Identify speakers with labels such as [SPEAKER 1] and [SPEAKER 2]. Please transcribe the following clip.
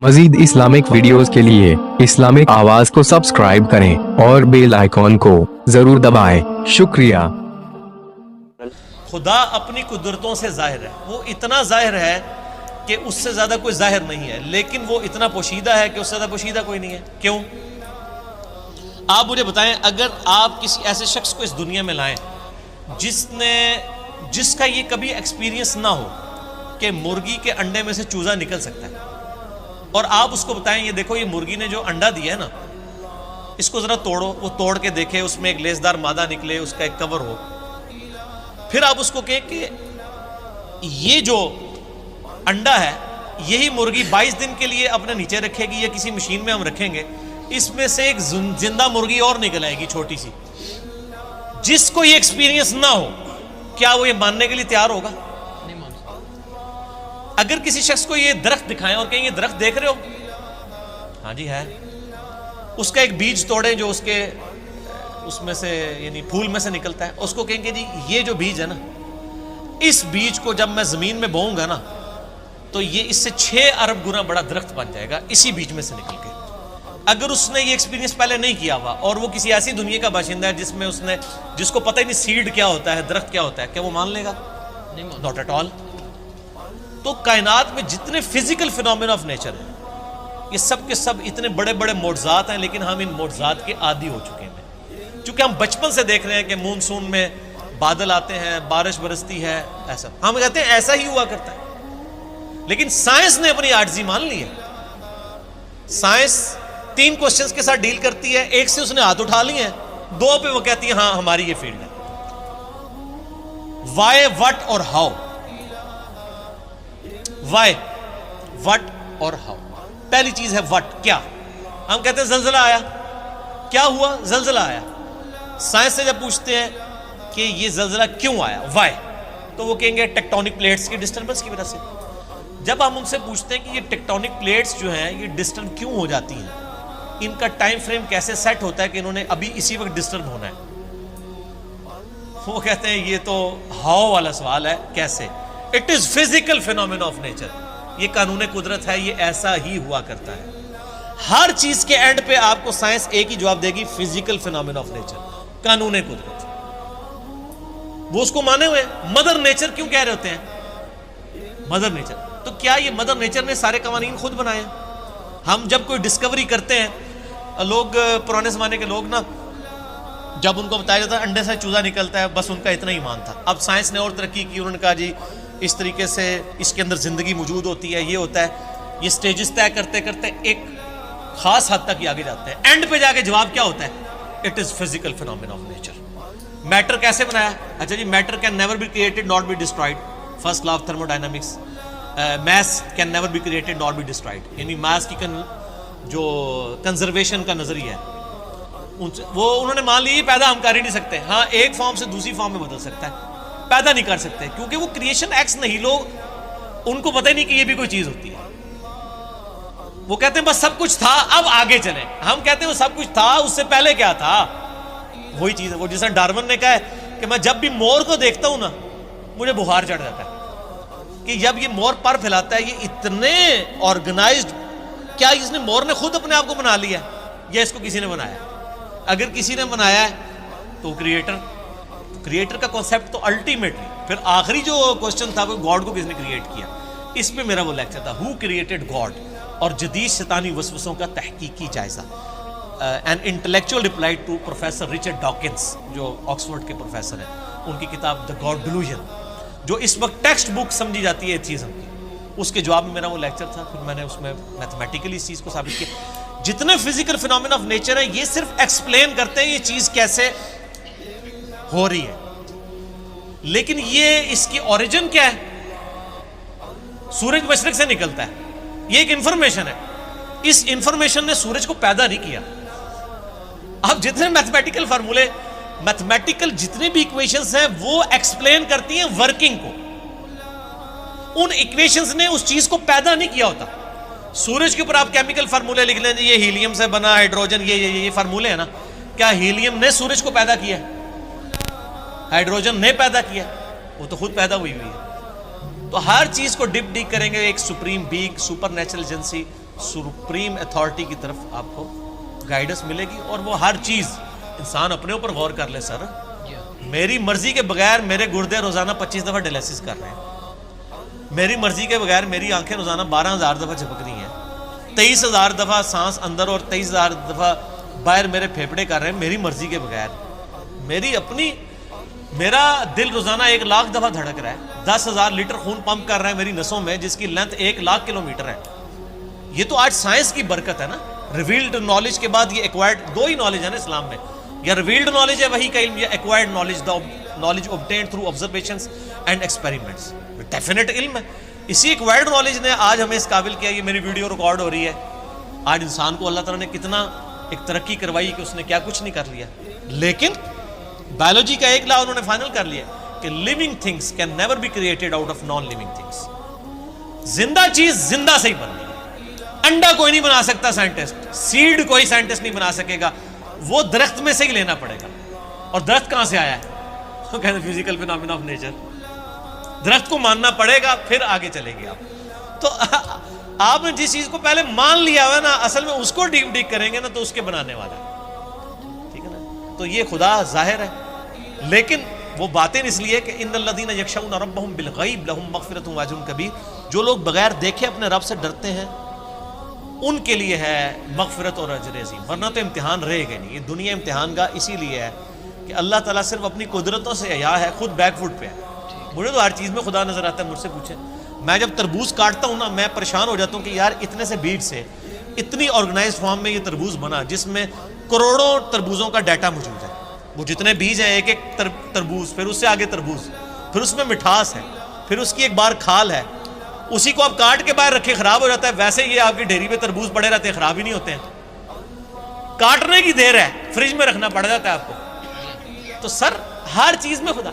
[SPEAKER 1] मजीद Islamic videos के लिए Islamic आवाज को सब्सक्राइब करें और बेल आइकॉन को जरूर दबाएं। शुक्रिया।
[SPEAKER 2] खुदा अपनी कुदरतों से जाहिर है, वो इतना जाहिर है कि उससे ज्यादा कोई जाहिर नहीं है, लेकिन वो इतना पोशीदा है कि उससे ज्यादा पोशीदा कोई नहीं है। क्यों? आप मुझे बताएं, अगर आप किसी ऐसे शख्स को इस दुनिया में लाएं जिसका ये कभी एक्सपीरियंस ना हो कि मुर्गी के अंडे में से चूजा निकल सकता है, और आप उसको बताएं ये देखो ये मुर्गी ने जो अंडा दिया है ना, इसको जरा तोड़ो, वो तोड़ के देखे, उसमें एक लेसदार मादा निकले, उसका एक कवर हो, फिर आप उसको कहें कि ये जो अंडा है यही मुर्गी 22 दिन के लिए अपने नीचे रखेगी या किसी मशीन में हम रखेंगे, इसमें से एक जिंदा मुर्गी और निकल आएगी छोटी सी। जिसको ये एक्सपीरियंस ना हो, क्या वो ये मानने के लिए तैयार होगा? नहीं मान सकता। अगर किसी शख्स को ये दरख्त दिखाएं और कहें ये दरख्त देख रहे हो, हाँ जी है, उसका एक बीज तोड़ें जो उसमें से यानी फूल में से निकलता है, उसको कहेंगे जी ये जो बीज है ना, इस बीज को जब मैं जमीन में बोऊंगा ना तो ये इससे 6 अरब गुना बड़ा दरख्त बन जाएगा इसी बीज में से निकल के। अगर उसने ये एक्सपीरियंस पहले नहीं किया हुआ और वो किसी ऐसी दुनिया का बाशिंदा है जिसको पता ही नहीं सीड क्या होता है, दरख्त क्या होता है, क्या वो मान लेगा? Not at all. तो कायनात में जितने फिजिकल फिनोमेना ऑफ नेचर है, ये सब के सब इतने बड़े बड़े मोज़ात हैं, लेकिन हम इन मोज़ात के आदी हो चुके हैं। क्योंकि हम बचपन से देख रहे हैं कि मानसून में बादल आते हैं, बारिश बरसती है, ऐसा हम कहते हैं ऐसा ही हुआ करता है। लेकिन साइंस ने अपनी आजिज़ी मान ली है। साइंस 3 क्वेश्चंस के साथ डील करती है, एक से उसने हाथ उठा लिए हैं, 2 पे वो कहती है हाँ हमारी ये फील्ड है। वाई, व्हाट और हाउ। वाई, व्हाट और हाउ। पहली चीज है व्हाट, क्या। हम कहते हैं जलजला आया, क्या हुआ? जलजला आया। साइंस से जब पूछते हैं कि ये जलजला क्यों आया, वाई, तो वो कहेंगे टेक्टोनिक प्लेट्स की डिस्टर्बेंस की वजह से। जब हम उनसे पूछते हैं कि ये टेक्टोनिक प्लेट्स जो हैं ये डिस्टर्ब क्यों हो जाती हैं, इनका टाइम फ्रेम कैसे सेट होता है कि इन्होंने अभी इसी वक्त डिस्टर्ब होना है, वो कहते हैं ये तो हाउ वाला सवाल है, कैसे। It is physical phenomena of nature, ये कानून कुदरत है, ये ऐसा ही हुआ करता है। हर चीज के एंड पे आपको साइंस एक ही जवाब देगी, फिजिकल फिनोमेना ऑफ नेचर, कानून कुदरत। वो उसको माने हुए। मदर नेचर क्यों कह रहे होते हैं? मदर नेचर, तो क्या ये मदर नेचर ने सारे कवानीन खुद बनाए? हम जब कोई डिस्कवरी करते हैं, लोग पुराने जमाने के लोग ना, जब उनको बताया जाता है अंडे से चूजा निकलता है, बस उनका इतना ईमान था। अब साइंस ने और तरक्की की, उन्होंने कहा जी इस तरीके से इसके अंदर जिंदगी मौजूद होती है, ये होता है। ये स्टेजेस तय करते करते एक खास हद तक ये आगे जाते हैं। एंड पे जाके जवाब क्या होता है? It is physical phenomena of nature. Matter कैसे बनाया? अच्छा जी, matter can never be created not be destroyed, first law of thermodynamics. Mass can never be created not be destroyed, यानी मास की जो कंजर्वेशन का नजरिया है वो उन्होंने मान ली, पैदा हम कर ही नहीं सकते। हाँ, एक फॉर्म से दूसरी फॉर्म में बदल सकता है, पैदा नहीं कर सकते, क्योंकि वो क्रिएशन एक्स नहीं। लोग उनको पता ही नहीं कि ये भी कोई चीज होती है। वो कहते हैं बस सब कुछ था, अब आगे चले। हम कहते हैं वो सब कुछ था, उससे पहले क्या था? वही चीज है। वो जैसा डार्विन ने कहा है कि मैं जब भी मोर को देखता हूं ना, मुझे बुखार चढ़ जाता है कि जब ये मोर पर फैलाता है, ये इतने ऑर्गेनाइज्ड। क्या इसने, मोर ने खुद अपने आप को बना लिया या इसको किसी ने बनाया? अगर किसी ने बनाया है तो क्रिएटर का कॉन्सेप्ट तो अल्टीमेटली, फिर आखिरी जो क्वेश्चन था वो गॉड को किसने क्रिएट किया। इस पे मेरा वो लेक्चर था, हु क्रिएटेड गॉड, और जदीद शैतानी वसवसों का तहकीकी जायजा। An intellectual reply to professor Richard Dawkins, जो ऑक्सफोर्ड के प्रोफेसर हैं, उनकी किताब द गॉड डिल्यूजन, जो इस वक्त टेक्स्ट बुक समझी जाती है एथीज्म की, उसके जवाब में मेरा वो लेक्चर था। फिर मैंने उसमें मैथमेटिकली इस चीज़ को साबित किया। जितने फिजिकल फिनोमेना ऑफ नेचर है, ये सिर्फ एक्सप्लेन करते हैं ये चीज़ कैसे हो रही है, लेकिन ये इसकी ओरिजिन क्या है? सूरज मशरिक से निकलता है, ये एक इंफॉर्मेशन है। इस इंफॉर्मेशन ने सूरज को पैदा नहीं किया। अब जितने मैथमेटिकल फार्मूले, मैथमेटिकल जितने भी इक्वेशंस हैं, वो एक्सप्लेन करती हैं वर्किंग को। उन इक्वेशंस ने उस चीज को पैदा नहीं किया होता। सूरज के ऊपर आप केमिकल फार्मूले लिख लें, ये हीलियम से बना, हाइड्रोजन, ये फार्मूले है ना, क्या हीलियम ने सूरज को पैदा किया? हाइड्रोजन ने पैदा किया? वो तो खुद पैदा हुई है। तो हर चीज को डिप डीक करेंगे, एक supreme being, super natural agency, supreme authority की तरफ आपको गाइडेंस मिलेगी। और वो हर चीज़ इंसान अपने ऊपर गौर कर ले, सर मेरी मर्जी के बगैर मेरे गुर्दे रोज़ाना 25 दफ़ा डायलिसिस कर रहे हैं, मेरी मर्जी के बगैर मेरी आंखें रोज़ाना 12,000 दफ़ा झपक रही हैं, 23,000 दफ़ा सांस अंदर और 23,000 दफ़ा बाहर मेरे फेफड़े कर रहे हैं मेरी मर्जी के बगैर। मेरी अपनी मेरा दिल रोज़ाना 1 लाख दफ़ा धड़क रहा है, 10,000 लीटर खून पंप कर रहा है मेरी नसों में, जिसकी लेंथ 1 लाख किलोमीटर है। ये तो आज साइंस की बरकत है ना। रिवील्ड नॉलेज के बाद ये एक्वायर्ड, 2 ही नॉलेज है ना इस्लाम में, या रिवील्ड नॉलेज है वही का इल्म, या acquired knowledge, the knowledge obtained through observations and experiments, definite इल्म है। इसी एक्वायर्ड नॉलेज ने आज हमें इस काबिल किया। ये मेरी वीडियो रिकॉर्ड हो रही है। आज इंसान को अल्लाह ताला ने कितना एक तरक्की करवाई कि उसने क्या कुछ नहीं कर लिया। लेकिन बायोलॉजी का एक लॉ उन्होंने फाइनल कर लिया कि living things can never be created out of non living things. जिंदा चीज जिंदा से ही बनती है। अंडा कोई नहीं बना सकता साइंटिस्ट, सीड कोई साइंटिस्ट नहीं बना सकेगा, वो दरख्त में से ही लेना पड़ेगा। और दरख्त कहां से आया है? वो कहते हैं फिजिकल फिनोमेना ऑफ नेचर। दरख्त को मानना पड़ेगा, फिर आगे चलेंगे आप। तो आपने जिस चीज को पहले मान लिया हुआ ना, असल में उसको डीप डीप करेंगे ना तो उसके बनाने वाला है, ठीक है ना। तो ये खुदा जाहिर है, लेकिन वो बातें इसलिए कि इन्नल्लज़ीना यख्शौना रब्बहुम बिलग़ैब लहुम मग़फ़िरतुन व अज्रुन कबीर, जो लोग बगैर देखे अपने रब से डरते हैं उनके लिए है मग़फ़िरत और अजर अज़ीम। वरना तो इम्तिहान रहेगा नहीं। ये दुनिया इम्तिहान का इसीलिए है कि अल्लाह ताला सिर्फ अपनी कुदरतों से हया है, खुद बैकफुट पे है। मुझे तो हर चीज़ में खुदा नज़र आता है। मुझसे पूछे, मैं जब तरबूज काटता हूँ ना, मैं परेशान हो जाता हूँ कि यार इतने से बीज से इतनी ऑर्गेनाइज फॉर्म में ये तरबूज बना, जिसमें करोड़ों तरबूजों का डाटा मौजूद है। वो जितने बीज हैं, एक एक तरबूज, फिर उससे आगे तरबूज, फिर उसमें मिठास है, फिर उसकी एक बार खाल है, उसी को आप काट के बाहर रखे खराब हो जाता है। वैसे ये आपकी ढेरी पे तरबूज पड़े रहते हैं, खराब ही नहीं होते हैं। काटने की देर है, फ्रिज में रखना पड़ जाता है आपको। तो सर हर चीज में खुदा